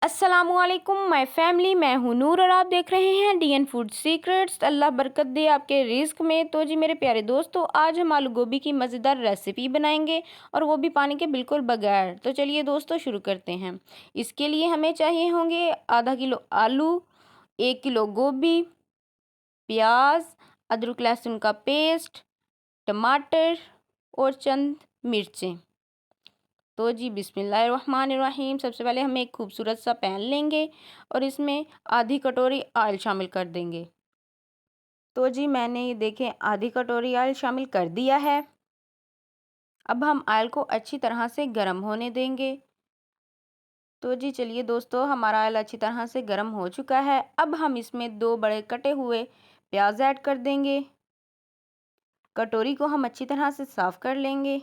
अस्सलामुअलैकुम my family, मैं हूँ नूर और आप देख रहे हैं डीएन फूड सीक्रेट्स। अल्लाह बरकत दे आपके रिस्क में। तो जी मेरे प्यारे दोस्तों, आज हम आलू गोभी की मज़ेदार रेसिपी बनाएंगे और वो भी पानी के बिल्कुल बगैर। तो चलिए दोस्तों शुरू करते हैं। इसके लिए हमें चाहिए होंगे आधा किलो आलू, 1 किलो गोभी, प्याज, अदरक लहसुन का पेस्ट, टमाटर और चंद मिर्चें। तो जी बिस्मिल्लाहिर्रहमानिर्रहीम। सबसे पहले हम एक खूबसूरत सा पैन लेंगे और इसमें आधी कटोरी ऑयल शामिल कर देंगे। तो जी मैंने ये देखें आधी कटोरी ऑयल शामिल कर दिया है। अब हम ऑयल को अच्छी तरह से गर्म होने देंगे। तो जी चलिए दोस्तों, हमारा ऑयल अच्छी तरह से गर्म हो चुका है। अब हम इसमें 2 बड़े कटे हुए प्याज ऐड कर देंगे। कटोरी को हम अच्छी तरह से साफ़ कर लेंगे।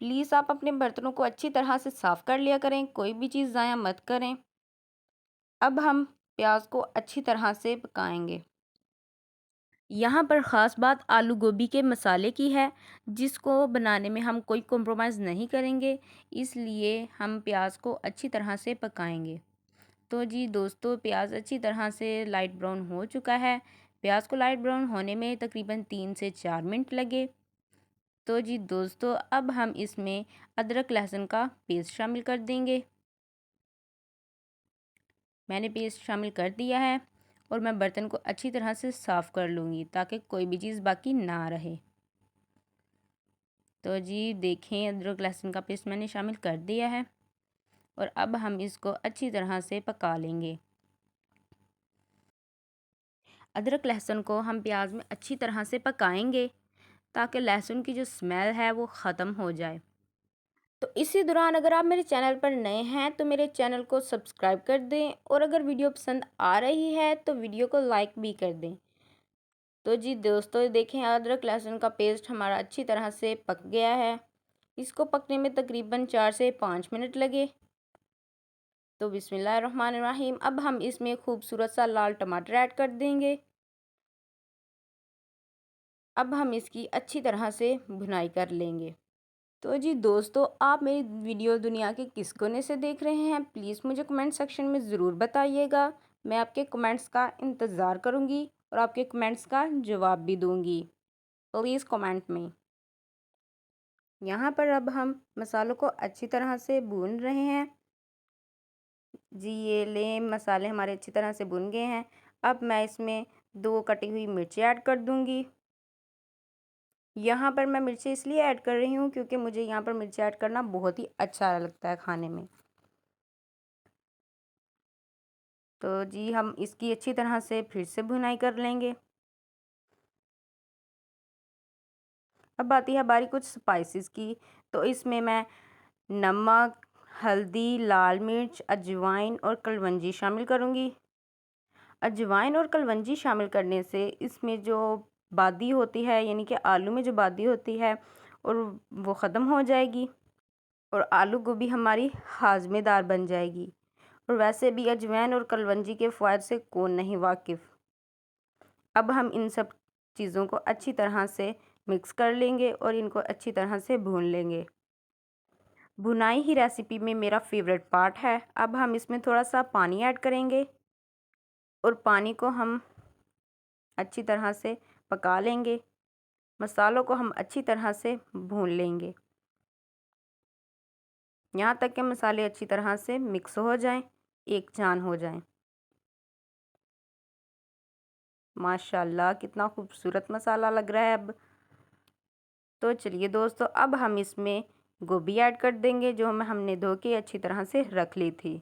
प्लीज़ आप अपने बर्तनों को अच्छी तरह से साफ़ कर लिया करें, कोई भी चीज़ ज़ाया मत करें। अब हम प्याज को अच्छी तरह से पकाएंगे। यहाँ पर ख़ास बात आलू गोभी के मसाले की है, जिसको बनाने में हम कोई कॉम्प्रोमाइज़ नहीं करेंगे, इसलिए हम प्याज को अच्छी तरह से पकाएंगे। तो जी दोस्तों, प्याज अच्छी तरह से लाइट ब्राउन हो चुका है। प्याज को लाइट ब्राउन होने में तकरीबन 3 से 4 मिनट लगे। तो जी दोस्तों, अब हम इसमें अदरक लहसुन का पेस्ट शामिल कर देंगे। मैंने पेस्ट शामिल कर दिया है और मैं बर्तन को अच्छी तरह से साफ़ कर लूँगी ताकि कोई भी चीज़ बाकी ना रहे। तो जी देखें, अदरक लहसुन का पेस्ट मैंने शामिल कर दिया है और अब हम इसको अच्छी तरह से पका लेंगे। अदरक लहसुन को हम प्याज में अच्छी तरह से पकाएंगे ताकि लहसुन की जो स्मेल है वो ख़त्म हो जाए। तो इसी दौरान अगर आप मेरे चैनल पर नए हैं तो मेरे चैनल को सब्सक्राइब कर दें और अगर वीडियो पसंद आ रही है तो वीडियो को लाइक भी कर दें। तो जी दोस्तों देखें, अदरक लहसुन का पेस्ट हमारा अच्छी तरह से पक गया है। इसको पकने में तकरीबन 4 से 5 मिनट लगे। तो बिस्मिल्लाहिर्रहमानिर्रहीम। अब हम इसमें खूबसूरत सा लाल टमाटर ऐड कर देंगे। अब हम इसकी अच्छी तरह से भुनाई कर लेंगे। तो जी दोस्तों, आप मेरी वीडियो दुनिया के किस कोने से देख रहे हैं, प्लीज़ मुझे कमेंट सेक्शन में ज़रूर बताइएगा। मैं आपके कमेंट्स का इंतज़ार करूँगी और आपके कमेंट्स का जवाब भी दूँगी। प्लीज़ कमेंट में। यहाँ पर अब हम मसालों को अच्छी तरह से भून रहे हैं। जी ये लें, मसाले हमारे अच्छी तरह से भुन गए हैं। अब मैं इसमें 2 कटी हुई मिर्ची ऐड कर दूँगी। यहाँ पर मैं मिर्ची इसलिए ऐड कर रही हूँ क्योंकि मुझे यहाँ पर मिर्ची ऐड करना बहुत ही अच्छा लगता है खाने में। तो जी हम इसकी अच्छी तरह से फिर से भुनाई कर लेंगे। अब बात है हमारी कुछ स्पाइसेस की। तो इसमें मैं नमक, हल्दी, लाल मिर्च, अजवाइन और कलवंजी शामिल करूँगी। अजवाइन और कलवंजी शामिल करने से इसमें जो बादी होती है, यानी कि आलू में जो बादी होती है, और वो ख़त्म हो जाएगी और आलू गोभी हमारी हाज़मेदार बन जाएगी। और वैसे भी अजवाइन और कलवंजी के फ़ायदे से कौन नहीं वाकिफ़। अब हम इन सब चीज़ों को अच्छी तरह से मिक्स कर लेंगे और इनको अच्छी तरह से भून लेंगे। भुनाई ही रेसिपी में मेरा फेवरेट पार्ट है। अब हम इसमें थोड़ा सा पानी ऐड करेंगे और पानी को हम अच्छी तरह से पका लेंगे। मसालों को हम अच्छी तरह से भून लेंगे यहाँ तक कि मसाले अच्छी तरह से मिक्स हो जाएं, एक जान हो जाएं। माशाल्लाह कितना खूबसूरत मसाला लग रहा है अब। तो चलिए दोस्तों, अब हम इसमें गोभी ऐड कर देंगे जो हमने धो के अच्छी तरह से रख ली थी।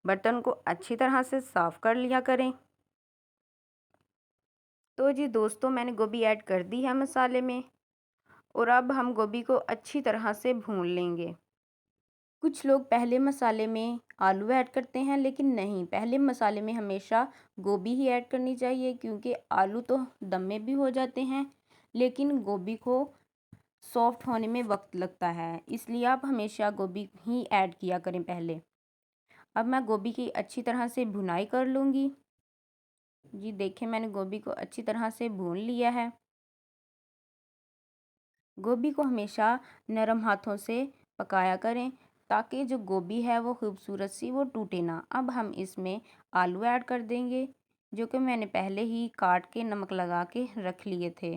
बर्तन को अच्छी तरह से साफ़ कर लिया करें। तो जी दोस्तों, मैंने गोभी ऐड कर दी है मसाले में और अब हम गोभी को अच्छी तरह से भून लेंगे। कुछ लोग पहले मसाले में आलू ऐड करते हैं, लेकिन नहीं, पहले मसाले में हमेशा गोभी ही ऐड करनी चाहिए क्योंकि आलू तो दम में भी हो जाते हैं, लेकिन गोभी को सॉफ्ट होने में वक्त लगता है, इसलिए आप हमेशा गोभी ही ऐड किया करें पहले। अब मैं गोभी की अच्छी तरह से भुनाई कर लूँगी। जी देखें, मैंने गोभी को अच्छी तरह से भून लिया है। गोभी को हमेशा नरम हाथों से पकाया करें ताकि जो गोभी है वो खूबसूरत सी वो टूटे ना। अब हम इसमें आलू ऐड कर देंगे, जो कि मैंने पहले ही काट के नमक लगा के रख लिए थे।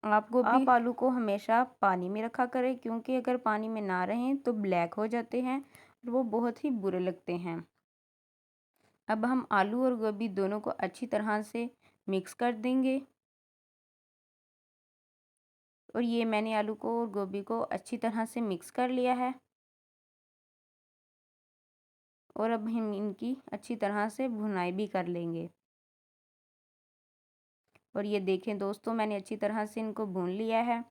आप आलू को हमेशा पानी में रखा करें, क्योंकि अगर पानी में ना रहें तो ब्लैक हो जाते हैं और वो बहुत ही बुरे लगते हैं। अब हम आलू और गोभी दोनों को अच्छी तरह से मिक्स कर देंगे। और ये मैंने आलू को और गोभी को अच्छी तरह से मिक्स कर लिया है। और अब हम इनकी अच्छी तरह से भुनाई भी कर लेंगे। और ये देखें दोस्तों, मैंने अच्छी तरह से इनको भून लिया है।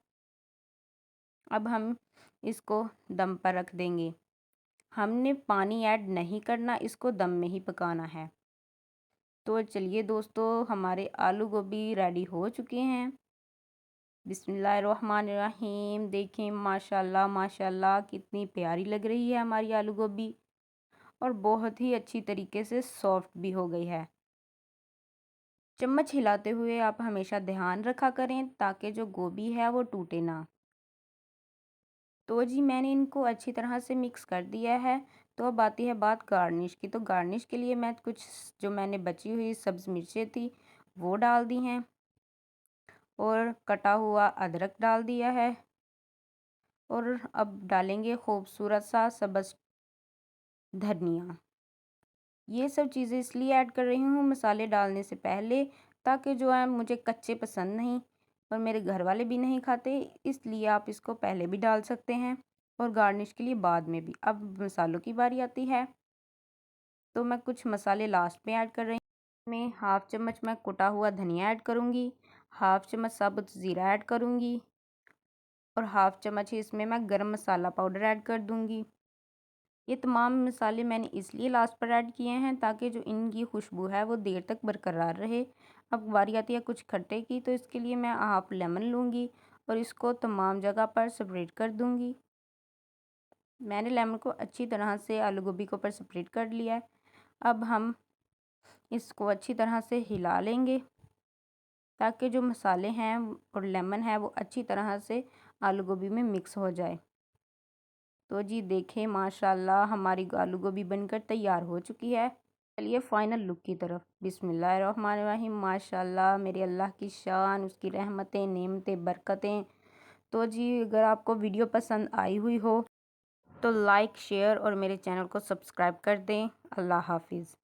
अब हम इसको दम पर रख देंगे। हमने पानी ऐड नहीं करना, इसको दम में ही पकाना है। तो चलिए दोस्तों, हमारे आलू गोभी रेडी हो चुके हैं। बिस्मिल्लाहिर्रहमानिर्रहीम। देखें माशाल्लाह माशाल्लाह कितनी प्यारी लग रही है हमारी आलू गोभी, और बहुत ही अच्छी तरीके से सॉफ्ट भी हो गई है। चम्मच हिलाते हुए आप हमेशा ध्यान रखा करें ताकि जो गोभी है वो टूटे ना। तो जी मैंने इनको अच्छी तरह से मिक्स कर दिया है। तो अब आती है बात गार्निश की। तो गार्निश के लिए मैं कुछ जो मैंने बची हुई सब्ज़ मिर्चें थी वो डाल दी हैं, और कटा हुआ अदरक डाल दिया है। और अब डालेंगे खूबसूरत सा सब्ज़ धनिया। ये सब चीज़ें इसलिए ऐड कर रही हूँ मसाले डालने से पहले, ताकि जो है मुझे कच्चे पसंद नहीं और मेरे घर वाले भी नहीं खाते, इसलिए आप इसको पहले भी डाल सकते हैं और गार्निश के लिए बाद में भी। अब मसालों की बारी आती है, तो मैं कुछ मसाले लास्ट में ऐड कर रही हूँ। मैं हाफ़ चम्मच मैं कुटा हुआ धनिया ऐड करूँगी, हाफ़ चम्मच साबुत ज़ीरा ऐड करूँगी, और हाफ़ चम्मच ही इसमें मैं गरम मसाला पाउडर ऐड कर दूँगी। ये तमाम मसाले मैंने इसलिए लास्ट पर ऐड किए हैं ताकि जो इनकी खुशबू है वो देर तक बरकरार रहे। अब बारी आती है कुछ खट्टे की, तो इसके लिए मैं हाफ लेमन लूँगी और इसको तमाम जगह पर स्प्रेड कर दूँगी। मैंने लेमन को अच्छी तरह से आलू गोभी के ऊपर स्प्रेड कर लिया है। अब हम इसको अच्छी तरह से हिला लेंगे ताकि जो मसाले हैं और लेमन है वो अच्छी तरह से आलू गोभी में मिक्स हो जाए। तो जी देखें माशाल्लाह हमारी आलू गोभी बनकर तैयार हो चुकी है। चलिए फाइनल लुक की तरफ। बिस्मिल्लाहिर्रहमानिर्रहीम। माशाल्लाह मेरे अल्लाह की शान, उसकी रहमतें नेमतें बरकतें। तो जी अगर आपको वीडियो पसंद आई हुई हो तो लाइक शेयर और मेरे चैनल को सब्सक्राइब कर दें। अल्लाह हाफिज़।